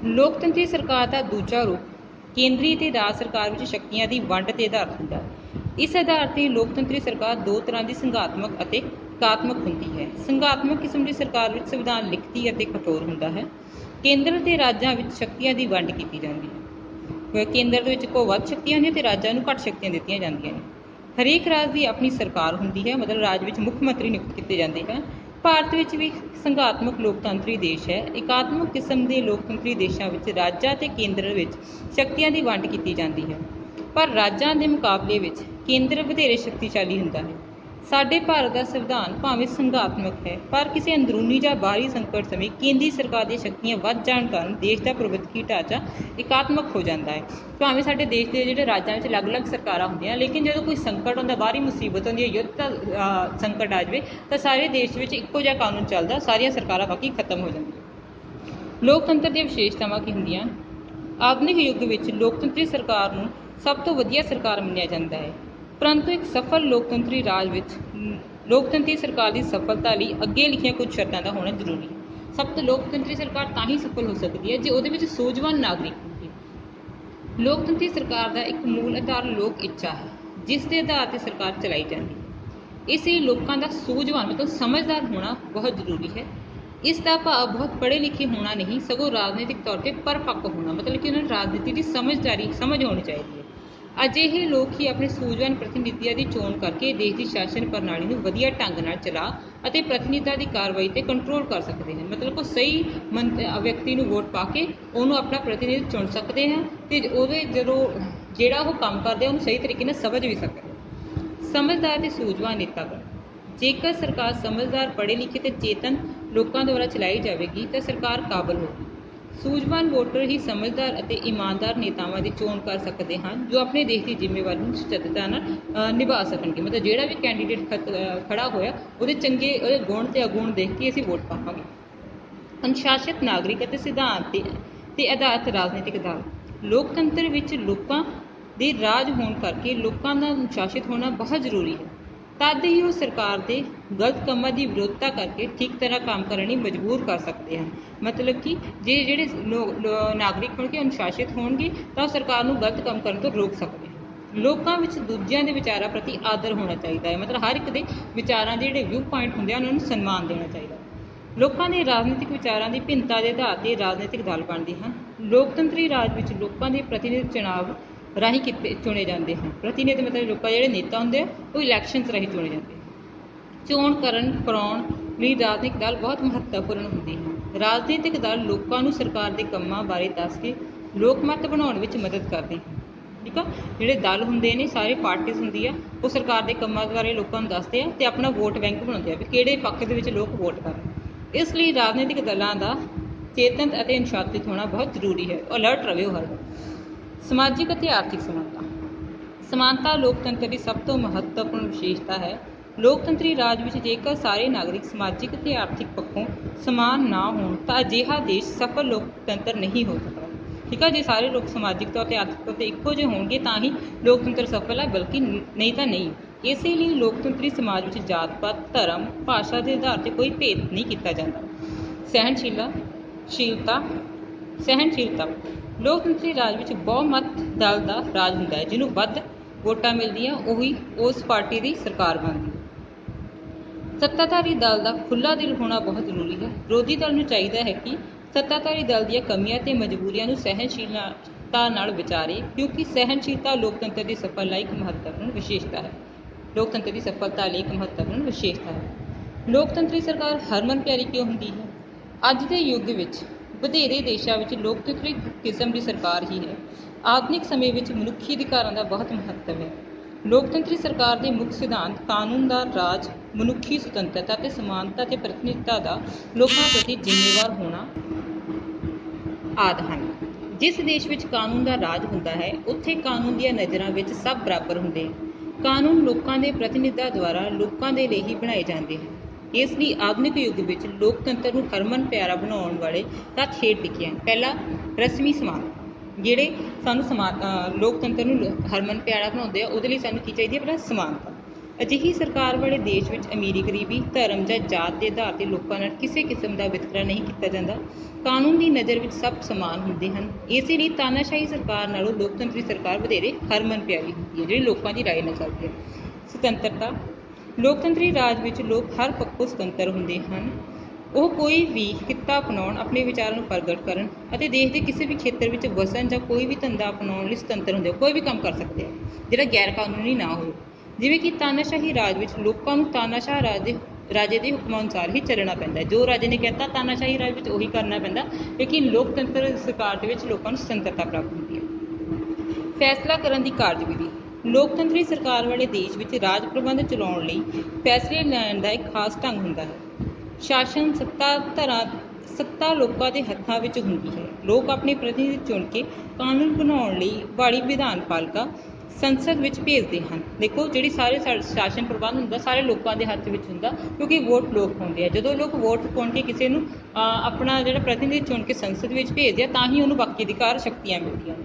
ਲੋਕਤੰਤਰੀ ਸਰਕਾਰ ਦਾ ਦੂਜਾ ਰੂਪ ਕੇਂਦਰੀ ਅਤੇ ਰਾਜ ਸਰਕਾਰ ਵਿੱਚ ਸ਼ਕਤੀਆਂ ਦੀ ਵੰਡ 'ਤੇ ਆਧਾਰਿਤ ਹੁੰਦਾ ਹੈ। ਇਸ ਆਧਾਰ 'ਤੇ ਲੋਕਤੰਤਰੀ ਸਰਕਾਰ ਦੋ ਤਰ੍ਹਾਂ ਦੀ ਸੰਘਾਤਮਕ ਅਤੇ ਇਕਾਤਮਕ ਹੁੰਦੀ ਹੈ। ਸੰਘਾਤਮਕ ਕਿਸਮ ਦੀ ਸਰਕਾਰ ਵਿੱਚ ਸੰਵਿਧਾਨ ਲਿਖਤੀ ਅਤੇ ਕਠੋਰ ਹੁੰਦਾ ਹੈ। ਕੇਂਦਰ ਅਤੇ ਰਾਜਾਂ ਵਿੱਚ ਸ਼ਕਤੀਆਂ ਦੀ ਵੰਡ ਕੀਤੀ ਜਾਂਦੀ ਹੈ। ਕੇਂਦਰ ਦੇ ਵਿੱਚ ਕੋਈ ਵੱਧ ਸ਼ਕਤੀਆਂ ਹੁੰਦੀਆਂ ਅਤੇ ਰਾਜਾਂ ਨੂੰ ਘੱਟ ਸ਼ਕਤੀਆਂ ਦਿੱਤੀਆਂ ਜਾਂਦੀਆਂ ਨੇ। ਹਰੇਕ ਰਾਜ ਦੀ ਆਪਣੀ ਸਰਕਾਰ ਹੁੰਦੀ ਹੈ, ਮਤਲਬ ਰਾਜ ਵਿੱਚ ਮੁੱਖ ਮੰਤਰੀ ਨਿਯੁਕਤ ਕੀਤੇ ਜਾਂਦੇ ਹਨ। ਭਾਰਤ ਵਿੱਚ ਵੀ ਸੰਘਾਤਮਕ ਲੋਕਤੰਤਰੀ ਦੇਸ਼ ਹੈ। ਇਕਾਤਮਕ ਕਿਸਮ ਦੇ ਲੋਕਤੰਤਰੀ ਦੇਸ਼ਾਂ ਵਿੱਚ ਰਾਜਾਂ ਅਤੇ ਕੇਂਦਰ ਵਿੱਚ ਸ਼ਕਤੀਆਂ ਦੀ ਵੰਡ ਕੀਤੀ ਜਾਂਦੀ ਹੈ, ਪਰ ਰਾਜਾਂ ਦੇ ਮੁਕਾਬਲੇ ਵਿੱਚ ਕੇਂਦਰ ਵਧੇਰੇ ਸ਼ਕਤੀਸ਼ਾਲੀ ਹੁੰਦਾ ਹੈ। ਸਾਡੇ ਭਾਰਤ ਦਾ ਸੰਵਿਧਾਨ ਭਾਵੇਂ ਸੰਘਾਤਮਕ ਹੈ, ਪਰ ਕਿਸੇ ਅੰਦਰੂਨੀ ਜਾਂ ਬਾਹਰੀ ਸੰਕਟ ਸਮੇਂ ਕੇਂਦਰੀ ਸਰਕਾਰ ਦੀਆਂ ਸ਼ਕਤੀਆਂ ਵੱਧ ਜਾਣ ਕਾਰਨ ਦੇਸ਼ ਦਾ ਪ੍ਰਬੰਧਕੀ ਢਾਂਚਾ ਇਕਾਤਮਕ ਹੋ ਜਾਂਦਾ ਹੈ। ਭਾਵੇਂ ਸਾਡੇ ਦੇਸ਼ ਦੇ ਜਿਹੜੇ ਰਾਜਾਂ ਵਿੱਚ ਅਲੱਗ-ਅਲੱਗ ਸਰਕਾਰਾਂ ਹੁੰਦੀਆਂ, ਲੇਕਿਨ ਜਦੋਂ ਕੋਈ ਸੰਕਟ ਹੁੰਦਾ, ਬਾਹਰੀ ਮੁਸੀਬਤ ਹੁੰਦੀ ਹੈ, ਯੁੱਧ ਦਾ ਸੰਕਟ ਆ ਜਾਵੇ, ਤਾਂ ਸਾਰੇ ਦੇਸ਼ ਵਿੱਚ ਇੱਕੋ ਜਿਹਾ ਕਾਨੂੰਨ ਚੱਲਦਾ, ਸਾਰੀਆਂ ਸਰਕਾਰਾਂ ਬਾਕੀ ਖਤਮ ਹੋ ਜਾਂਦੀਆਂ। ਲੋਕਤੰਤਰ ਦੀਆਂ ਵਿਸ਼ੇਸ਼ਤਾਵਾਂ ਕੀ ਹੁੰਦੀਆਂ? ਆਧੁਨਿਕ ਯੁੱਗ ਵਿੱਚ ਲੋਕਤੰਤਰੀ ਸਰਕਾਰ ਨੂੰ ਸਭ ਤੋਂ ਵਧੀਆ ਸਰਕਾਰ ਮੰਨਿਆ ਜਾਂਦਾ ਹੈ, ਪਰੰਤੂ ਇੱਕ ਸਫਲ ਲੋਕਤੰਤਰੀ ਰਾਜ ਵਿੱਚ ਲੋਕਤੰਤਰੀ ਸਰਕਾਰ ਦੀ ਸਫਲਤਾ ਲਈ ਅੱਗੇ ਲਿਖੀਆਂ ਕੁਝ ਸ਼ਰਤਾਂ ਦਾ ਹੋਣਾ ਜ਼ਰੂਰੀ ਹੈ। ਸਭ ਤੋਂ ਲੋਕਤੰਤਰੀ ਸਰਕਾਰ ਤਾਂ ਹੀ ਸਫਲ ਹੋ ਸਕਦੀ ਹੈ ਜੇ ਉਹਦੇ ਵਿੱਚ ਸੂਝਵਾਨ ਨਾਗਰਿਕ ਹੋਣਗੇ। ਲੋਕਤੰਤਰੀ ਸਰਕਾਰ ਦਾ ਇੱਕ ਮੂਲ ਆਧਾਰ ਲੋਕ ਇੱਛਾ ਹੈ, ਜਿਸ ਦੇ ਆਧਾਰ 'ਤੇ ਸਰਕਾਰ ਚਲਾਈ ਜਾਂਦੀ ਹੈ। ਇਸ ਲਈ ਲੋਕਾਂ ਦਾ ਸੂਝਵਾਨ ਮਤਲਬ ਸਮਝਦਾਰ ਹੋਣਾ ਬਹੁਤ ਜ਼ਰੂਰੀ ਹੈ। ਇਸ ਦਾ ਭਾਵ ਬਹੁਤ ਪੜ੍ਹੇ ਲਿਖੇ ਹੋਣਾ ਨਹੀਂ, ਸਗੋਂ ਰਾਜਨੀਤਿਕ ਤੌਰ 'ਤੇ ਪਰਿਪੱਕ ਹੋਣਾ, ਮਤਲਬ ਕਿ ਉਹਨਾਂ ਨੂੰ ਰਾਜਨੀਤੀ ਦੀ ਸਮਝ ਹੋਣੀ ਚਾਹੀਦੀ ਹੈ। ਅਜਿਹੇ ਲੋਕ ਹੀ ਆਪਣੇ ਸੂਝਵਾਨ ਪ੍ਰਤੀਨਿਧੀਆਂ ਦੀ ਚੋਣ ਕਰਕੇ ਦੇਸ਼ ਦੀ ਸ਼ਾਸਨ ਪ੍ਰਣਾਲੀ ਨੂੰ ਵਧੀਆ ਢੰਗ ਨਾਲ ਚਲਾ ਅਤੇ ਪ੍ਰਤੀਨਿਧਾਂ ਦੀ ਕਾਰਵਾਈ 'ਤੇ ਕੰਟਰੋਲ ਕਰ ਸਕਦੇ ਹਨ। ਮਤਲਬ ਉਹ ਸਹੀ ਵਿਅਕਤੀ ਨੂੰ ਵੋਟ ਪਾ ਕੇ ਉਹਨੂੰ ਆਪਣਾ ਪ੍ਰਤੀਨਿਧ ਚੁਣ ਸਕਦੇ ਹਨ ਅਤੇ ਉਹਦੇ ਜਿਹੜਾ ਉਹ ਕੰਮ ਕਰਦੇ ਉਹਨੂੰ ਸਹੀ ਤਰੀਕੇ ਨਾਲ ਸਮਝ ਵੀ ਸਕਦੇ। ਸਮਝਦਾਰ ਅਤੇ ਸੂਝਵਾਨ ਨੇਤਾਗਣ। ਜੇਕਰ ਸਰਕਾਰ ਸਮਝਦਾਰ, ਪੜ੍ਹੇ ਲਿਖੇ ਅਤੇ ਚੇਤਨ ਲੋਕਾਂ ਦੁਆਰਾ ਚਲਾਈ ਜਾਵੇਗੀ ਤਾਂ ਸਰਕਾਰ ਕਾਬਲ ਹੋਵੇਗੀ। ਸੂਝਵਾਨ ਵੋਟਰ ਹੀ ਸਮਝਦਾਰ ਅਤੇ ਇਮਾਨਦਾਰ ਨੇਤਾਵਾਂ ਦੀ ਚੋਣ ਕਰ ਸਕਦੇ ਹਨ, ਜੋ ਆਪਣੇ ਦੇਸ਼ ਦੀ ਜ਼ਿੰਮੇਵਾਰੀ ਨੂੰ ਸੁਚੱਜਤਾ ਨਾਲ ਨਿਭਾ ਸਕਣਗੇ। ਮਤਲਬ ਜਿਹੜਾ ਵੀ ਕੈਂਡੀਡੇਟ ਖੜਾ ਹੋਇਆ ਉਹਦੇ ਗੁਣ ਅਤੇ ਅਗੁਣ ਦੇਖ ਕੇ ਅਸੀਂ ਵੋਟ ਪਾਵਾਂਗੇ। ਅਨੁਸ਼ਾਸਿਤ ਨਾਗਰਿਕ ਅਤੇ ਸਿਧਾਂਤ 'ਤੇ ਆਧਾਰਿਤ ਰਾਜਨੀਤਿਕ ਦਲ। ਲੋਕਤੰਤਰ ਵਿੱਚ ਲੋਕਾਂ ਦੇ ਰਾਜ ਹੋਣ ਕਰਕੇ ਲੋਕਾਂ ਦਾ ਅਨੁਸ਼ਾਸਿਤ ਹੋਣਾ ਬਹੁਤ ਜ਼ਰੂਰੀ ਹੈ। ਤਦ ਹੀ ਉਹ ਸਰਕਾਰ ਦੇ ਗਲਤ ਕੰਮਾਂ ਦੀ ਵਿਰੋਧਤਾ ਕਰਕੇ ਠੀਕ ਤਰ੍ਹਾਂ ਕੰਮ ਕਰਨ ਲਈ ਮਜਬੂਰ ਕਰ ਸਕਦੇ ਹਨ। ਮਤਲਬ ਕਿ ਜਿਹੜੇ ਨਾਗਰਿਕ ਹੋਣਗੇ ਅਨੁਸ਼ਾਸਿਤ ਹੋਣਗੇ ਤਾਂ ਉਹ ਸਰਕਾਰ ਨੂੰ ਗਲਤ ਕੰਮ ਕਰਨ ਤੋਂ ਰੋਕ ਸਕਦੇ ਹਨ। ਲੋਕਾਂ ਵਿੱਚ ਦੂਜਿਆਂ ਦੇ ਵਿਚਾਰਾਂ ਪ੍ਰਤੀ ਆਦਰ ਹੋਣਾ ਚਾਹੀਦਾ ਹੈ, ਮਤਲਬ ਹਰ ਇੱਕ ਦੇ ਵਿਚਾਰਾਂ ਦੇ ਜਿਹੜੇ ਵਿਊ ਪੁਆਇੰਟ ਹੁੰਦੇ ਹਨ ਉਹਨਾਂ ਨੂੰ ਸਨਮਾਨ ਦੇਣਾ ਚਾਹੀਦਾ। ਲੋਕਾਂ ਦੇ ਰਾਜਨੀਤਿਕ ਵਿਚਾਰਾਂ ਦੀ ਭਿੰਨਤਾ ਦੇ ਆਧਾਰ 'ਤੇ ਰਾਜਨੀਤਿਕ ਦਲ ਬਣਦੇ ਹਨ। ਲੋਕਤੰਤਰੀ ਰਾਜ ਵਿੱਚ ਲੋਕਾਂ ਦੇ ਪ੍ਰਤੀਨਿਧ ਚੁਣਾਵ ਰਾਹੀਂ ਚੁਣੇ ਜਾਂਦੇ ਹਨ। ਪ੍ਰਤੀਨਿਧ ਮਤਲਬ ਲੋਕਾਂ ਜਿਹੜੇ ਨੇਤਾ ਹੁੰਦੇ ਆ ਉਹ ਇਲੈਕਸ਼ਨਸ ਰਾਹੀਂ ਚੁਣੇ ਜਾਂਦੇ ਹਨ। ਚੋਣ ਕਰਾਉਣ ਲਈ ਰਾਜਨੀਤਿਕ ਦਲ ਬਹੁਤ ਮਹੱਤਵਪੂਰਨ ਹੁੰਦੇ ਹਨ। ਰਾਜਨੀਤਿਕ ਦਲ ਲੋਕਾਂ ਨੂੰ ਸਰਕਾਰ ਦੇ ਕੰਮਾਂ ਬਾਰੇ ਦੱਸ ਕੇ ਲੋਕਮਤ ਬਣਾਉਣ ਵਿੱਚ ਮਦਦ ਕਰਦੇ ਹਨ। ਠੀਕ ਆ, ਜਿਹੜੇ ਦਲ ਹੁੰਦੇ ਨੇ ਸਾਰੇ ਪਾਰਟੀਜ਼ ਹੁੰਦੀ ਆ, ਉਹ ਸਰਕਾਰ ਦੇ ਕੰਮਾਂ ਬਾਰੇ ਲੋਕਾਂ ਨੂੰ ਦੱਸਦੇ ਆ ਅਤੇ ਆਪਣਾ ਵੋਟ ਬੈਂਕ ਬਣਾਉਂਦੇ ਆ ਵੀ ਕਿਹੜੇ ਪੱਖ ਦੇ ਵਿੱਚ ਲੋਕ ਵੋਟ ਕਰਨ। ਇਸ ਲਈ ਰਾਜਨੀਤਿਕ ਦਲਾਂ ਦਾ ਚੇਤਨ ਅਤੇ ਅਨੁਸ਼ਾਸਿਤ ਹੋਣਾ ਬਹੁਤ ਜ਼ਰੂਰੀ ਹੈ, ਅਲਰਟ ਰਹੇ ਹਰ ਵਾਰ। ਸਮਾਜਿਕ ਅਤੇ ਆਰਥਿਕ ਸਮਾਨਤਾ। ਸਮਾਨਤਾ ਲੋਕਤੰਤਰ ਦੀ ਸਭ ਤੋਂ ਮਹੱਤਵਪੂਰਨ ਵਿਸ਼ੇਸ਼ਤਾ ਹੈ। ਲੋਕਤੰਤਰੀ ਰਾਜ ਵਿੱਚ ਜੇਕਰ ਸਾਰੇ ਨਾਗਰਿਕ ਸਮਾਜਿਕ ਅਤੇ ਆਰਥਿਕ ਪੱਖੋਂ ਸਮਾਨ ਨਾ ਹੋਣ ਤਾਂ ਅਜਿਹਾ ਦੇਸ਼ ਸਫਲ ਲੋਕਤੰਤਰ ਨਹੀਂ ਹੋ ਸਕਦਾ। ਠੀਕ ਆ, ਜੇ ਸਾਰੇ ਲੋਕ ਸਮਾਜਿਕ ਤੌਰ 'ਤੇ ਆਰਥਿਕ ਤੌਰ 'ਤੇ ਇੱਕੋ ਜਿਹੇ ਹੋਣਗੇ ਤਾਂ ਹੀ ਲੋਕਤੰਤਰ ਸਫਲ ਹੈ, ਬਲਕਿ ਨਹੀਂ ਤਾਂ ਨਹੀਂ। ਇਸੇ ਲਈ ਲੋਕਤੰਤਰੀ ਸਮਾਜ ਵਿੱਚ ਜਾਤ ਪਾਤ, ਧਰਮ, ਭਾਸ਼ਾ ਦੇ ਆਧਾਰ 'ਤੇ ਕੋਈ ਭੇਦ ਨਹੀਂ ਕੀਤਾ ਜਾਂਦਾ। ਸਹਿਣਸ਼ੀਲਤਾ। ਲੋਕਤੰਤਰੀ ਰਾਜ ਵਿੱਚ ਬਹੁਮਤ ਦਲ ਦਾ ਰਾਜ ਹੁੰਦਾ ਹੈ। ਜਿਹਨੂੰ ਵੱਧ ਵੋਟਾਂ ਮਿਲਦੀਆਂ ਉਹੀ ਉਸ ਪਾਰਟੀ ਦੀ ਸਰਕਾਰ ਬਣਦੀ ਹੈ। ਸੱਤਾਧਾਰੀ ਦਲ ਦਾ ਖੁੱਲ੍ਹਾ ਦਿਲ ਹੋਣਾ ਬਹੁਤ ਜ਼ਰੂਰੀ ਹੈ। ਵਿਰੋਧੀ ਦਲ ਨੂੰ ਚਾਹੀਦਾ ਹੈ ਕਿ ਸੱਤਾਧਾਰੀ ਦਲ ਦੀਆਂ ਕਮੀਆਂ ਅਤੇ ਮਜਬੂਰੀਆਂ ਨੂੰ ਸਹਿਣਸ਼ੀਲਤਾ ਨਾਲ ਵਿਚਾਰੇ, ਕਿਉਂਕਿ ਸਹਿਣਸ਼ੀਲਤਾ ਲੋਕਤੰਤਰ ਦੀ ਸਫਲਤਾ ਲਈ ਇੱਕ ਮਹੱਤਵਪੂਰਨ ਵਿਸ਼ੇਸ਼ਤਾ ਹੈ। ਲੋਕਤੰਤਰੀ ਸਰਕਾਰ ਹਰਮਨ ਪਿਆਰੀ ਕਿਉਂ ਹੁੰਦੀ ਹੈ? ਅੱਜ ਦੇ ਯੁੱਗ ਵਿੱਚ ਵਧੇਰੇ ਦੇਸ਼ਾਂ ਵਿੱਚ ਲੋਕਤੰਤਰੀ ਕਿਸਮ ਦੀ ਸਰਕਾਰ ਹੀ ਹੈ। ਆਧੁਨਿਕ ਸਮੇਂ ਵਿੱਚ ਮਨੁੱਖੀ ਅਧਿਕਾਰਾਂ ਦਾ ਬਹੁਤ ਮਹੱਤਵ ਹੈ। ਲੋਕਤੰਤਰੀ ਸਰਕਾਰ ਦੇ ਮੁੱਖ ਸਿਧਾਂਤ ਕਾਨੂੰਨ ਦਾ ਰਾਜ, ਮਨੁੱਖੀ ਸੁਤੰਤਰਤਾ ਅਤੇ ਸਮਾਨਤਾ ਅਤੇ ਪ੍ਰਤੀਨਿਧਤਾ ਦਾ ਲੋਕਾਂ ਪ੍ਰਤੀ ਜ਼ਿੰਮੇਵਾਰ ਹੋਣਾ ਆਦਿ ਹਨ। ਜਿਸ ਦੇਸ਼ ਵਿੱਚ ਕਾਨੂੰਨ ਦਾ ਰਾਜ ਹੁੰਦਾ ਹੈ ਉੱਥੇ ਕਾਨੂੰਨ ਦੀਆਂ ਨਜ਼ਰਾਂ ਵਿੱਚ ਸਭ ਬਰਾਬਰ ਹੁੰਦੇ ਹਨ। ਕਾਨੂੰਨ ਲੋਕਾਂ ਦੇ ਪ੍ਰਤੀਨਿਧਾਂ ਦੁਆਰਾ ਲੋਕਾਂ ਦੇ ਲਈ ਹੀ ਬਣਾਏ ਜਾਂਦੇ ਹਨ। ਇਸ ਲਈ ਆਧੁਨਿਕ ਯੁੱਗ ਵਿੱਚ ਲੋਕਤੰਤਰ ਨੂੰ ਹਰਮਨ ਪਿਆਰਾ ਬਣਾਉਣ ਵਾਲੇ ਤੱਥ ਹੇਠ ਲਿਖੇ ਹਨ। ਪਹਿਲਾ, ਰਸਮੀ ਸਮਾਨਤਾ। ਜਿਹੜੇ ਸਾਨੂੰ ਲੋਕਤੰਤਰ ਨੂੰ ਹਰਮਨ ਪਿਆਰਾ ਬਣਾਉਂਦੇ ਆ ਉਹਦੇ ਲਈ ਸਾਨੂੰ ਕੀ ਚਾਹੀਦੀ ਹੈ? ਪਹਿਲਾਂ ਸਮਾਨਤਾ। ਅਜਿਹੀ ਸਰਕਾਰ ਵਾਲੇ ਦੇਸ਼ ਵਿੱਚ ਅਮੀਰੀ ਗਰੀਬੀ, ਧਰਮ ਜਾਂ ਜਾਤ ਦੇ ਆਧਾਰ 'ਤੇ ਲੋਕਾਂ ਨਾਲ ਕਿਸੇ ਕਿਸਮ ਦਾ ਵਿਤਕਰਾ ਨਹੀਂ ਕੀਤਾ ਜਾਂਦਾ। ਕਾਨੂੰਨ ਦੀ ਨਜ਼ਰ ਵਿੱਚ ਸਭ ਸਮਾਨ ਹੁੰਦੇ ਹਨ। ਇਸੇ ਲਈ ਤਾਨਾਸ਼ਾਹੀ ਸਰਕਾਰ ਨਾਲੋਂ ਲੋਕਤੰਤਰੀ ਸਰਕਾਰ ਵਧੇਰੇ ਹਰਮਨ ਪਿਆਰੀ ਹੁੰਦੀ ਹੈ, ਜਿਹੜੀ ਲੋਕਾਂ ਦੀ ਰਾਏ ਨਾਲ ਚੱਲਦੀ ਹੈ। ਸੁਤੰਤਰਤਾ। ਲੋਕਤੰਤਰੀ ਰਾਜ ਵਿੱਚ ਲੋਕ ਹਰ ਪੱਖੋਂ ਸੁਤੰਤਰ ਹੁੰਦੇ ਹਨ। ਉਹ ਕੋਈ ਵੀ ਕਿੱਤਾ ਅਪਣਾਉਣ, ਆਪਣੇ ਵਿਚਾਰਾਂ ਨੂੰ ਪ੍ਰਗਟ ਕਰਨ ਅਤੇ ਦੇਸ਼ ਦੇ ਕਿਸੇ ਵੀ ਖੇਤਰ ਵਿੱਚ ਵਸਣ ਜਾਂ ਕੋਈ ਵੀ ਧੰਦਾ ਅਪਣਾਉਣ ਲਈ ਸੁਤੰਤਰ ਹੁੰਦੇ, ਕੋਈ ਵੀ ਕੰਮ ਕਰ ਸਕਦੇ ਆ ਜਿਹੜਾ ਗੈਰ ਕਾਨੂੰਨੀ ਨਾ ਹੋਵੇ। ਜਿਵੇਂ ਕਿ ਤਾਨਾਸ਼ਾਹੀ ਰਾਜ ਵਿੱਚ ਲੋਕਾਂ ਨੂੰ ਤਾਨਾਸ਼ਾਹ ਰਾਜੇ ਦੇ ਹੁਕਮਾਂ ਅਨੁਸਾਰ ਹੀ ਚੱਲਣਾ ਪੈਂਦਾ। ਜੋ ਰਾਜੇ ਨੇ ਕਹਿਤਾ ਤਾਨਾਸ਼ਾਹੀ ਰਾਜ ਵਿੱਚ ਉਹੀ ਕਰਨਾ ਪੈਂਦਾ, ਲੇਕਿਨ ਲੋਕਤੰਤਰ ਸਰਕਾਰ ਦੇ ਵਿੱਚ ਲੋਕਾਂ ਨੂੰ ਸੁਤੰਤਰਤਾ ਪ੍ਰਾਪਤ ਹੁੰਦੀ ਹੈ। ਫੈਸਲਾ ਕਰਨ ਦੀ ਕਾਰਜਵਿਧੀ। ਲੋਕਤੰਤਰੀ ਸਰਕਾਰ ਵਾਲੇ ਦੇਸ਼ ਵਿੱਚ ਰਾਜ ਪ੍ਰਬੰਧ ਚਲਾਉਣ ਲਈ ਫੈਸਲੇ ਲੈਣ ਦਾ ਇੱਕ ਖਾਸ ਢੰਗ ਹੁੰਦਾ ਹੈ। ਸ਼ਾਸਨ ਸੱਤਾ ਲੋਕਾਂ ਦੇ ਹੱਥਾਂ ਵਿੱਚ ਹੁੰਦੀ ਹੈ। ਲੋਕ ਆਪਣੇ ਪ੍ਰਤੀਨਿਧੀ ਚੁਣ ਕੇ ਕਾਨੂੰਨ ਬਣਾਉਣ ਲਈ ਵਾਲੀ ਵਿਧਾਨ ਪਾਲਿਕਾ ਸੰਸਦ ਵਿੱਚ ਭੇਜਦੇ ਹਨ। ਦੇਖੋ, ਜਿਹੜੀ ਸਾਰੇ ਸ਼ਾਸਨ ਪ੍ਰਬੰਧ ਹੁੰਦਾ ਸਾਰੇ ਲੋਕਾਂ ਦੇ ਹੱਥ ਵਿੱਚ ਹੁੰਦਾ, ਕਿਉਂਕਿ ਵੋਟ ਲੋਕ ਪਾਉਂਦੇ ਆ। ਜਦੋਂ ਲੋਕ ਵੋਟ ਪਾਉਣ ਕੇ ਕਿਸੇ ਨੂੰ ਆਪਣਾ ਜਿਹੜਾ ਪ੍ਰਤੀਨਿਧੀ ਚੁਣ ਕੇ ਸੰਸਦ ਵਿੱਚ ਭੇਜਦੇ ਆ, ਤਾਂ ਹੀ ਉਹਨੂੰ ਬਾਕੀ ਅਧਿਕਾਰ ਸ਼ਕਤੀਆਂ ਮਿਲਦੀਆਂ ਨੇ।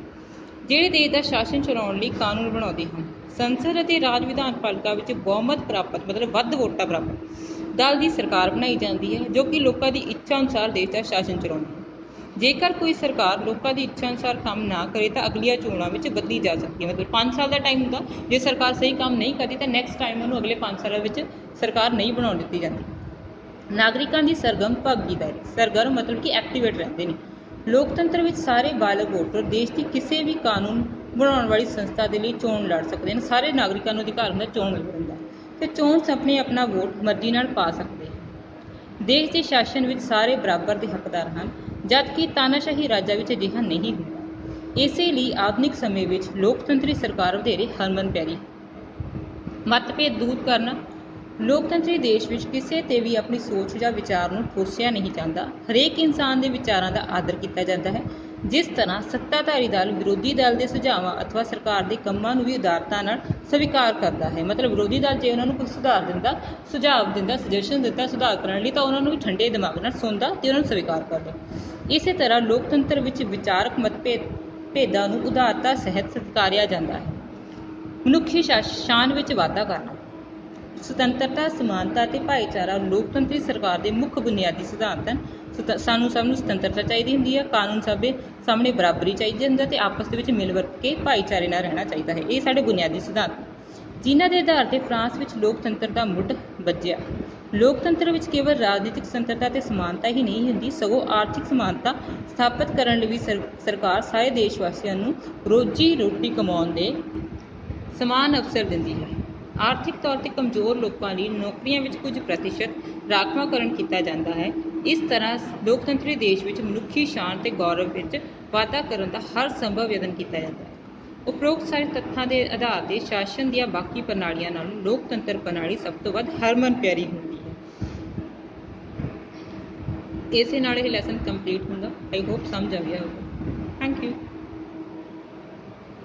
ਜਿਹੜੇ ਦੇਸ਼ ਦਾ ਸ਼ਾਸਨ ਚਲਾਉਣ ਲਈ ਕਾਨੂੰਨ ਬਣਾਉਂਦੇ ਹਨ। ਸੰਸਦ ਅਤੇ ਰਾਜ ਵਿਧਾਨ ਪਾਲਿਕਾ ਵਿੱਚ ਬਹੁਮਤ ਪ੍ਰਾਪਤ ਮਤਲਬ ਵੱਧ ਵੋਟਾਂ ਪ੍ਰਾਪਤ ਦਲ ਦੀ ਸਰਕਾਰ ਬਣਾਈ ਜਾਂਦੀ ਹੈ, ਜੋ ਕਿ ਲੋਕਾਂ ਦੀ ਇੱਛਾ ਅਨੁਸਾਰ ਦੇਸ਼ ਦਾ ਸ਼ਾਸਨ ਚਲਾਉਂਦੀ ਹੈ। ਜੇਕਰ ਕੋਈ ਸਰਕਾਰ ਲੋਕਾਂ ਦੀ ਇੱਛਾ ਅਨੁਸਾਰ ਕੰਮ ਨਾ ਕਰੇ ਤਾਂ ਅਗਲੀਆਂ ਚੋਣਾਂ ਵਿੱਚ ਬਦਲੀ ਜਾ ਸਕਦੀ ਹੈ। ਮਤਲਬ 5 ਸਾਲ ਦਾ ਟਾਈਮ ਹੁੰਦਾ, ਜੇ ਸਰਕਾਰ ਸਹੀ ਕੰਮ ਨਹੀਂ ਕਰਦੀ ਤਾਂ ਨੈਕਸਟ ਟਾਈਮ ਉਹਨੂੰ ਅਗਲੇ 5 ਸਾਲਾਂ ਵਿੱਚ ਸਰਕਾਰ ਨਹੀਂ ਬਣਾਉਣ ਦਿੱਤੀ ਜਾਂਦੀ। ਨਾਗਰਿਕਾਂ ਦੀ ਸਰਗਰਮ ਭਾਗੀਦਾਰੀ, ਸਰਗਰਮ ਮਤਲਬ ਕਿ ਐਕਟੀਵੇਟ ਰਹਿੰਦੇ ਨੇ। ਲੋਕਤੰਤਰ ਵਿੱਚ ਸਾਰੇ ਬਾਲਗ ਵੋਟਰ ਦੇਸ਼ ਦੀ ਕਿਸੇ ਵੀ ਕਾਨੂੰਨ ਬਣਾਉਣ ਵਾਲੀ ਸੰਸਥਾ ਦੇ ਲਈ ਚੋਣ ਲੜ ਸਕਦੇ ਹਨ। ਸਾਰੇ ਨਾਗਰਿਕਾਂ ਨੂੰ ਅਧਿਕਾਰ ਹੁੰਦਾ ਚੋਣ ਲੜਨ ਦਾ, ਤੇ ਚੋਣ ਸਮੇਂ ਆਪਣਾ ਵੋਟ ਮਰਜ਼ੀ ਨਾਲ ਪਾ ਸਕਦੇ ਹਨ। ਦੇਸ਼ ਦੇ ਸ਼ਾਸਨ ਵਿੱਚ ਸਾਰੇ ਬਰਾਬਰ ਦੇ ਹੱਕਦਾਰ ਹਨ, ਜਦਕਿ ਤਾਨਾਸ਼ਾਹੀ ਰਾਜਾਂ ਵਿੱਚ ਅਜਿਹਾ ਨਹੀਂ ਹੁੰਦਾ। ਇਸੇ ਲਈ ਆਧੁਨਿਕ ਸਮੇਂ ਵਿੱਚ ਲੋਕਤੰਤਰੀ ਸਰਕਾਰ ਵਧੇਰੇ ਹਰਮਨ ਪਿਆਰੀ ਹੈ। ਮਤਭੇਦ ਦੂਰ ਕਰਨਾ, ਲੋਕਤੰਤਰੀ ਦੇਸ਼ ਵਿੱਚ ਕਿਸੇ ਤੇ ਵੀ ਆਪਣੀ ਸੋਚ ਜਾਂ ਵਿਚਾਰ ਨੂੰ ਠੋਸਿਆ ਨਹੀਂ ਜਾਂਦਾ। ਹਰੇਕ ਇਨਸਾਨ ਦੇ ਵਿਚਾਰਾਂ ਦਾ ਆਦਰ ਕੀਤਾ ਜਾਂਦਾ ਹੈ। ਜਿਸ ਤਰ੍ਹਾਂ ਸੱਤਾਧਾਰੀ ਦਲ ਵਿਰੋਧੀ ਦਲ ਦੇ ਸੁਝਾਵਾਂ ਅਥਵਾ ਸਰਕਾਰ ਦੇ ਕੰਮਾਂ ਨੂੰ ਵੀ ਉਦਾਰਤਾ ਨਾਲ ਸਵੀਕਾਰ ਕਰਦਾ ਹੈ। ਮਤਲਬ ਵਿਰੋਧੀ ਦਲ ਜੇ ਉਹਨਾਂ ਨੂੰ ਕੁਝ ਸੁਧਾਰ ਦਿੰਦਾ, ਸੁਝਾਵ ਦਿੰਦਾ, ਸੁਜੈਸ਼ਨ ਦਿੱਤਾ ਸੁਧਾਰ ਕਰਨ ਲਈ, ਤਾਂ ਉਹਨਾਂ ਨੂੰ ਵੀ ਠੰਡੇ ਦਿਮਾਗ ਨਾਲ ਸੁਣਦਾ ਤੇ ਉਹਨਾਂ ਨੂੰ ਸਵੀਕਾਰ ਕਰਦਾ। ਇਸੇ ਤਰ੍ਹਾਂ ਲੋਕਤੰਤਰ ਵਿੱਚ ਵਿਚਾਰਕ ਭੇਦਾਂ ਨੂੰ ਉਦਾਰਤਾ ਸਹਿਤ ਸਤਿਕਾਰਿਆ ਜਾਂਦਾ ਹੈ। ਮਨੁੱਖੀ ਸ਼ਾਨ ਵਿੱਚ ਵਾਧਾ ਕਰਨਾ, ਸੁਤੰਤਰਤਾ, ਸਮਾਨਤਾ ਅਤੇ ਭਾਈਚਾਰਾ ਲੋਕਤੰਤਰੀ ਸਰਕਾਰ ਦੇ ਮੁੱਖ ਬੁਨਿਆਦੀ ਸਿਧਾਂਤ ਹਨ। ਸਾਨੂੰ ਸਭ ਨੂੰ ਸੁਤੰਤਰਤਾ ਚਾਹੀਦੀ ਹੁੰਦੀ ਹੈ, ਕਾਨੂੰਨ ਸਭ ਦੇ ਸਾਹਮਣੇ ਬਰਾਬਰੀ ਚਾਹੀਦੀ ਹੁੰਦਾ, ਅਤੇ ਆਪਸ ਦੇ ਵਿੱਚ ਮਿਲ ਵਰਤ ਕੇ ਭਾਈਚਾਰੇ ਨਾਲ ਰਹਿਣਾ ਚਾਹੀਦਾ ਹੈ। ਇਹ ਸਾਡੇ ਬੁਨਿਆਦੀ ਸਿਧਾਂਤ, ਜਿਨ੍ਹਾਂ ਦੇ ਆਧਾਰ 'ਤੇ ਫਰਾਂਸ ਵਿੱਚ ਲੋਕਤੰਤਰ ਦਾ ਮੁੱਢ ਬੱਝਿਆ। ਲੋਕਤੰਤਰ ਵਿੱਚ ਕੇਵਲ ਰਾਜਨੀਤਿਕ ਸੁਤੰਤਰਤਾ ਅਤੇ ਸਮਾਨਤਾ ਹੀ ਨਹੀਂ ਹੁੰਦੀ, ਸਗੋਂ ਆਰਥਿਕ ਸਮਾਨਤਾ ਸਥਾਪਿਤ ਕਰਨ ਲਈ ਵੀ ਸਰਕਾਰ ਸਾਰੇ ਦੇਸ਼ ਵਾਸੀਆਂ ਨੂੰ ਰੋਜੀ ਰੋਟੀ ਕਮਾਉਣ ਦੇ ਸਮਾਨ ਅਵਸਰ ਦਿੰਦੀ ਹੈ। ਆਰਥਿਕ ਤੌਰ 'ਤੇ ਕਮਜ਼ੋਰ ਲੋਕਾਂ ਲਈ ਨੌਕਰੀਆਂ ਵਿੱਚ ਕੁਝ ਪ੍ਰਤੀਸ਼ਤ ਰਾਖਵਾਂਕਰਨ ਕੀਤਾ ਜਾਂਦਾ ਹੈ। ਇਸ ਤਰ੍ਹਾਂ ਲੋਕਤੰਤਰੀ ਦੇਸ਼ ਵਿੱਚ ਮਨੁੱਖੀ ਸ਼ਾਨ ਅਤੇ ਗੌਰਵ ਵਿੱਚ ਵਾਧਾ ਕਰਨ ਦਾ ਹਰ ਸੰਭਵ ਯਤਨ ਕੀਤਾ ਜਾਂਦਾ ਹੈ। ਉਪਰੋਕਤ ਸਾਰੇ ਤੱਥਾਂ ਦੇ ਆਧਾਰ 'ਤੇ ਸ਼ਾਸਨ ਦੀਆਂ ਬਾਕੀ ਪ੍ਰਣਾਲੀਆਂ ਨਾਲੋਂ ਲੋਕਤੰਤਰ ਪ੍ਰਣਾਲੀ ਸਭ ਤੋਂ ਵੱਧ ਹਰਮਨ ਪਿਆਰੀ ਹੁੰਦੀ ਹੈ। ਇਸੇ ਨਾਲ ਇਹ ਲੈਸਨ ਕੰਪਲੀਟ ਹੁੰਦਾ। ਆਈ ਹੋਪ ਸਮਝ ਆ ਗਿਆ ਹੋਊਗਾ। Thank you.